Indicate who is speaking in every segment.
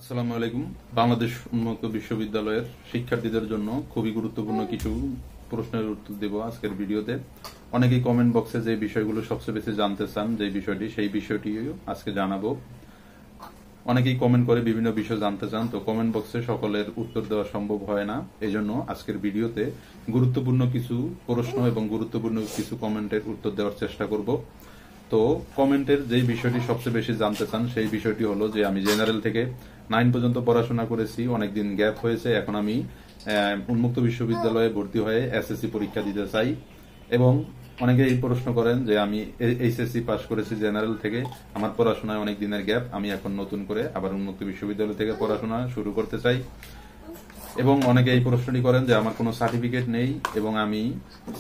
Speaker 1: আসসালামু আলাইকুম। বাংলাদেশ উন্মুক্ত বিশ্ববিদ্যালয়ের শিক্ষার্থীদের জন্য খুবই গুরুত্বপূর্ণ কিছু প্রশ্নের উত্তর দেব আজকের ভিডিওতে। অনেকেই কমেন্ট বক্সে যে বিষয়গুলো সবচেয়ে বেশি জানতে চান, যে বিষয়টি সেই বিষয়টিও আজকে জানাবো। অনেকেই কমেন্ট করে বিভিন্ন বিষয় জানতে চান, তো কমেন্ট বক্সে সকলের উত্তর দেওয়া সম্ভব হয় না। এজন্য আজকের ভিডিওতে গুরুত্বপূর্ণ কিছু প্রশ্ন এবং গুরুত্বপূর্ণ কিছু কমেন্টের উত্তর দেওয়ার চেষ্টা করব। তো কমেন্টের যেই বিষয়টি সবচেয়ে বেশি জানতে চান সেই বিষয়টি হলো যে আমি জেনারেল থেকে 9 পর্যন্ত পড়াশোনা করেছি, অনেকদিন গ্যাপ হয়েছে, এখন আমি উন্মুক্ত বিশ্ববিদ্যালয়ে ভর্তি হয়ে এসএসসি পরীক্ষা দিতে চাই। এবং অনেকে এই প্রশ্ন করেন যে আমি এইচএসসি পাস করেছি জেনারেল থেকে, আমার পড়াশোনায় অনেক দিনের গ্যাপ, আমি এখন নতুন করে আবার উন্মুক্ত বিশ্ববিদ্যালয় থেকে পড়াশোনা শুরু করতে চাই। এবং অনেকে এই প্রশ্নটি করেন যে আমার কোনো সার্টিফিকেট নেই এবং আমি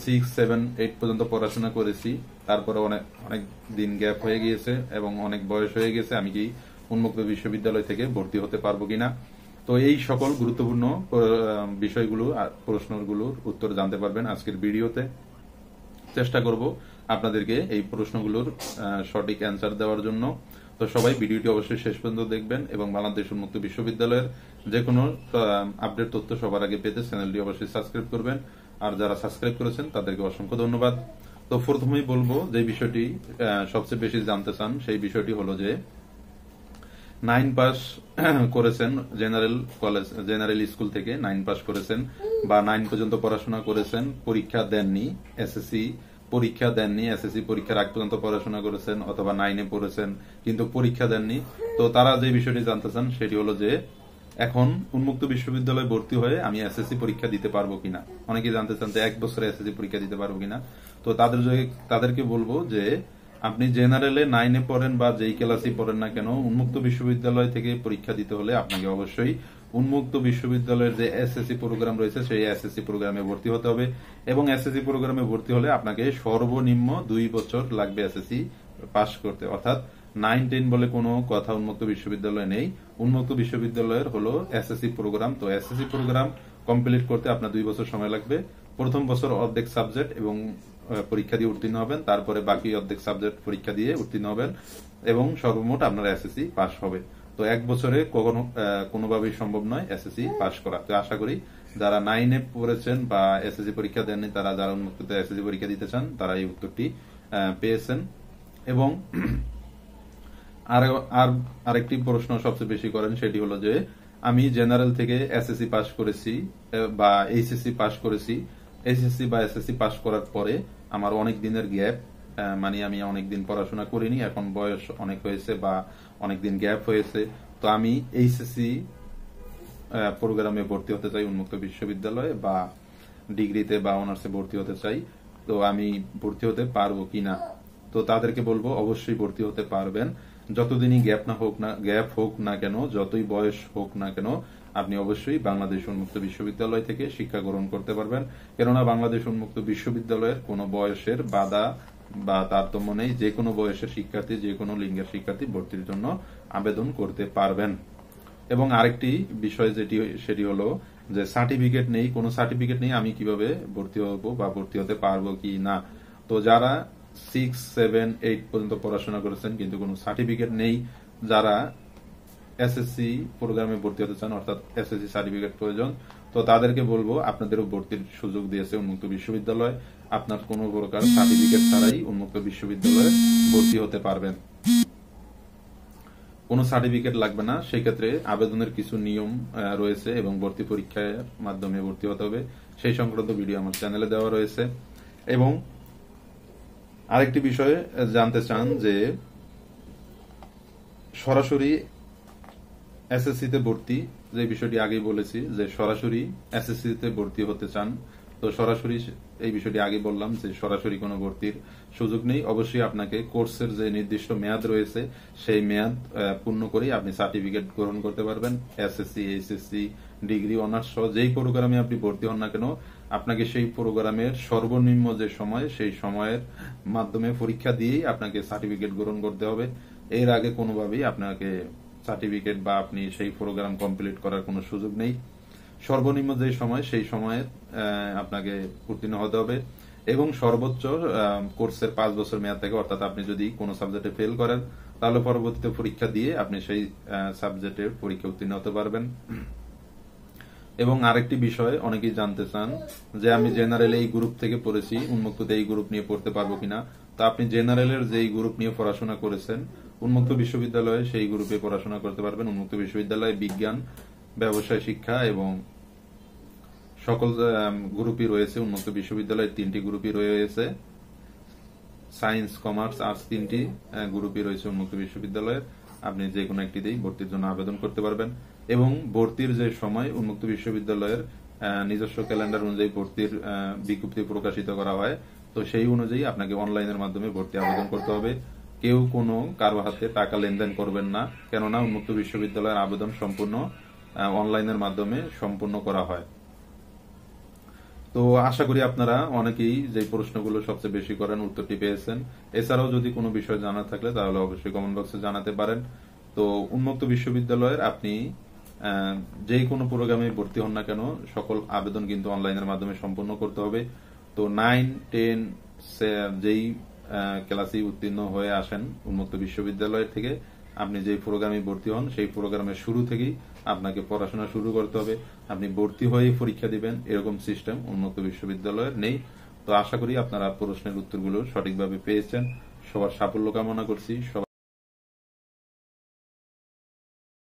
Speaker 1: 6, 7, 8 পর্যন্ত পড়াশোনা করেছি, তারপরে অনেক অনেক দিন গ্যাপ হয়ে গিয়েছে এবং অনেক বয়স হয়ে গেছে, আমি কি উন্মুক্ত বিশ্ববিদ্যালয় থেকে ভর্তি হতে পারবো কিনা। তো এই সকল গুরুত্বপূর্ণ বিষয়গুলো আর প্রশ্নগুলোর উত্তর জানতে পারবেন আজকের ভিডিওতে। চেষ্টা করব আপনাদেরকে এই প্রশ্নগুলোর সঠিক অ্যান্সার দেওয়ার জন্য। তো সবাই ভিডিওটি অবশ্যই শেষ পর্যন্ত দেখবেন এবং বাংলাদেশ উন্মুক্ত বিশ্ববিদ্যালয়ের যে কোনো আপডেট তথ্য সবার আগে পেতে চ্যানেলটি অবশ্যই সাবস্ক্রাইব করবেন। আর যারা সাবস্ক্রাইব করেছেন তাদেরকে অসংখ্য ধন্যবাদ। তো প্রথমেই বলবো যে বিষয়টি সবচেয়ে বেশি জানতে চান সেই বিষয়টি হলো যে 9 পাস করেছেন জেনারেল কলেজ, জেনারেল স্কুল থেকে 9 পাস করেছেন বা 9 পর্যন্ত পড়াশোনা করেছেন, পরীক্ষা দেননি, এসএসসি পরীক্ষা দেননি, এসএসসি পরীক্ষার আগ পর্যন্ত পড়াশোনা করেছেন অথবা 9-এ পড়েছেন কিন্তু পরীক্ষা দেননি। তো তারা যে বিষয়টি জানতে চান সেটি হলো যে এখন উন্মুক্ত বিশ্ববিদ্যালয়ে ভর্তি হয়ে আমি এসএসসি পরীক্ষা দিতে পারবো কিনা। অনেকে জানতে চান যে 1 বছরে এসএসসি পরীক্ষা দিতে পারবো কিনা। তো তাদেরকে বলবো যে আপনি জেনারেলে 9-এ পড়েন বা যেই ক্লাসে পড়েন না কেন, উন্মুক্ত বিশ্ববিদ্যালয় থেকে পরীক্ষা দিতে হলে আপনাকে অবশ্যই উন্মুক্ত বিশ্ববিদ্যালয়ের যে এসএসসি প্রোগ্রাম রয়েছে সেই এসএসসি প্রোগ্রামে ভর্তি হতে হবে। এবং এসএসসি প্রোগ্রামে ভর্তি হলে আপনাকে সর্বনিম্ন 2 বছর লাগবে এসএসসি পাস করতে, অর্থাৎ 9, 10 বলে কোনো কথা উন্মুক্ত বিশ্ববিদ্যালয়ে নেই। উন্মুক্ত বিশ্ববিদ্যালয়ের হলো এসএসসি প্রোগ্রাম। তো এসএসসি প্রোগ্রাম কমপ্লিট করতে আপনার 2 বছর সময় লাগবে। প্রথম বছর অর্ধেক সাবজেক্ট এবং পরীক্ষা দিয়ে উত্তীর্ণ হবেন, তারপরে বাকি অর্ধেক সাবজেক্ট পরীক্ষা দিয়ে উত্তীর্ণ হবেন এবং সর্বমোট আপনার এসএসসি পাস হবে। তো 1 বছরে কখনো কোনোভাবেই সম্ভব নয় এসএসসি পাস করা। তো আশা করি যারা 9-এ পড়েছেন বা এসএসসি পরীক্ষা দেননি, তারা যারা উন্মুক্ত এসএসসি পরীক্ষা দিতে চান তারা এই উত্তরটি পেয়েছেন। এবং আরেকটি প্রশ্ন সবচেয়ে বেশি করেন সেটি হলো যে আমি জেনারেল থেকে এসএসসি পাস করেছি বা এইচএসসি পাস করেছি, এইচএসসি বা এসএসসি পাস করার পরে আমার অনেক দিনের গ্যাপ, মানে আমি অনেক দিন পড়াশোনা করিনি, এখন বয়স অনেক হয়েছে বা অনেক দিন গ্যাপ হয়েছে, তো আমি এইচএসসি প্রোগ্রামে ভর্তি হতে চাই উন্মুক্ত বিশ্ববিদ্যালয়ে বা ডিগ্রিতে বা অনার্সে ভর্তি হতে চাই, তো আমি ভর্তি হতে পারবো কিনা। তো তাদেরকে বলবো অবশ্যই ভর্তি হতে পারবেন। যতদিনই গ্যাপ হোক না কেন, যতই বয়স হোক না কেন, আপনি অবশ্যই বাংলাদেশ উন্মুক্ত বিশ্ববিদ্যালয় থেকে শিক্ষা গ্রহণ করতে পারবেন। কেননা বাংলাদেশ উন্মুক্ত বিশ্ববিদ্যালয়ের কোনো বয়সের বাধা বা তারতম্য নেই, যে কোনো বয়সের শিক্ষার্থী, যে কোনো লিঙ্গের শিক্ষার্থী ভর্তির জন্য আবেদন করতে পারবেন। এবং আরেকটি বিষয় সেটি হলো যে সার্টিফিকেট নেই, কোনো সার্টিফিকেট নেই, আমি কিভাবে ভর্তি হব বা ভর্তি হতে পারবো কি না। তো যারা 6, 7, 8 পর্যন্ত পড়াশোনা করেছেন কিন্তু কোনো সার্টিফিকেট নেই, যারা এসএসসি প্রোগ্রামে ভর্তি হতে চান অর্থাৎ এসএসসি সার্টিফিকেট প্রয়োজন, তো তাদেরকে বলবো আপনাদেরও ভর্তির সুযোগ দিয়েছে উন্মুক্ত বিশ্ববিদ্যালয়, আপনার কোনো প্রকার সার্টিফিকেট ছাড়াই উন্মুক্ত বিশ্ববিদ্যালয়ে ভর্তি হতে পারবেন। কোনো সার্টিফিকেট লাগবে না, সেক্ষেত্রে আবেদনের কিছু নিয়ম রয়েছে এবং ভর্তি পরীক্ষার মাধ্যমে ভর্তি হতে হবে, সেই সংক্রান্ত ভিডিও আমার চ্যানেলে দেওয়া রয়েছে। এবং আরেকটি বিষয় জানতে চান যে সরাসরি এসএসসি তে ভর্তি, যে বিষয়টি আগেই বলেছি যে সরাসরি এসএসসি তে ভর্তি হতে চান, তো সরাসরি এই বিষয়টি আগে বললাম যে সরাসরি কোনো ভর্তির সুযোগ নেই। অবশ্যই আপনাকে কোর্সের যে নির্দিষ্ট মেয়াদ রয়েছে সেই মেয়াদ পূর্ণ করেই আপনি সার্টিফিকেট গ্রহণ করতে পারবেন। এসএসসি, এইচএসসি, ডিগ্রি, অনার্স সহ যেই প্রোগ্রামে আপনি ভর্তি হন না কেন, আপনাকে সেই প্রোগ্রামের সর্বনিম্ন যে সময় সেই সময়ের মাধ্যমে পরীক্ষা দিয়েই আপনাকে সার্টিফিকেট গ্রহণ করতে হবে। এর আগে কোনোভাবেই আপনাকে সার্টিফিকেট বা আপনি সেই প্রোগ্রাম কমপ্লিট করার কোনো সুযোগ নেই। সর্বনিম্ন যে সময় সেই সময়ে আপনাকে উত্তীর্ণ হতে হবে এবং সর্বোচ্চ কোর্সের 5 বছর মেয়াদ থাকে, অর্থাৎ আপনি যদি কোনো সাবজেক্টে ফেল করেন তাহলে পরবর্তীতে পরীক্ষা দিয়ে আপনি সেই সাবজেক্টের পরীক্ষা উত্তীর্ণ হতে পারবেন। এবং আরেকটি বিষয় অনেকেই জানতে চান যে আমি জেনারেলে এই গ্রুপ থেকে পড়েছি, উন্মুক্ততে এই গ্রুপ নিয়ে পড়তে পারবো কিনা। তো আপনি জেনারেলের যেই গ্রুপ নিয়ে পড়াশোনা করেছেন উন্মুক্ত বিশ্ববিদ্যালয়ে সেই গ্রুপে পড়াশোনা করতে পারবেন। উন্মুক্ত বিশ্ববিদ্যালয়ে বিজ্ঞান, ব্যবসায় শিক্ষা এবং সকল গ্রুপই রয়েছে। উন্মুক্ত বিশ্ববিদ্যালয়ে 3টি গ্রুপই রয়েছে, সায়েন্স, কমার্স, আর্টস 3টি গ্রুপই রয়েছে উন্মুক্ত বিশ্ববিদ্যালয়ের। আপনি যে কোনো একটিতেই ভর্তির জন্য আবেদন করতে পারবেন। এবং ভর্তির যে সময় উন্মুক্ত বিশ্ববিদ্যালয়ের নিজস্ব ক্যালেন্ডার অনুযায়ী ভর্তির বিজ্ঞপ্তি প্রকাশিত করা হয়। তো সেই অনুযায়ী আপনাকে অনলাইনের মাধ্যমে ভর্তি আবেদন করতে হবে। কেউ কোনো কারো হাতে টাকা লেনদেন করবেন না, কেননা উন্মুক্ত বিশ্ববিদ্যালয়ের আবেদন সম্পূর্ণ অনলাইনের মাধ্যমে সম্পূর্ণ করা হয়। তো আশা করি আপনারা অনেকেই যে প্রশ্নগুলো সবচেয়ে বেশি করেন উত্তরটি পেয়েছেন। এছাড়াও যদি কোনো বিষয় জানার থাকলে তাহলে অবশ্যই কমেন্ট বক্সে জানাতে পারেন। তো উন্মুক্ত বিশ্ববিদ্যালয়ের আপনি যে কোনো প্রোগ্রামে ভর্তি হন না কেন সকল আবেদন কিন্তু অনলাইনের মাধ্যমে সম্পূর্ণ করতে হবে। তো 9, 10 যেই ক্লাসে উত্তীর্ণ হয়ে আসেন উন্মুক্ত বিশ্ববিদ্যালয় থেকে, আপনি যে প্রোগ্রামে ভর্তি হন সেই প্রোগ্রামের শুরু থেকেই আপনাকে পড়াশোনা শুরু করতে হবে। আপনি ভর্তি হয়েই পরীক্ষা দিবেন এরকম সিস্টেম উন্মুক্ত বিশ্ববিদ্যালয়ের নেই। তো আশা করি আপনারা প্রশ্নের উত্তরগুলো সঠিকভাবে পেয়েছেন। সবার সাফল্য কামনা করছি।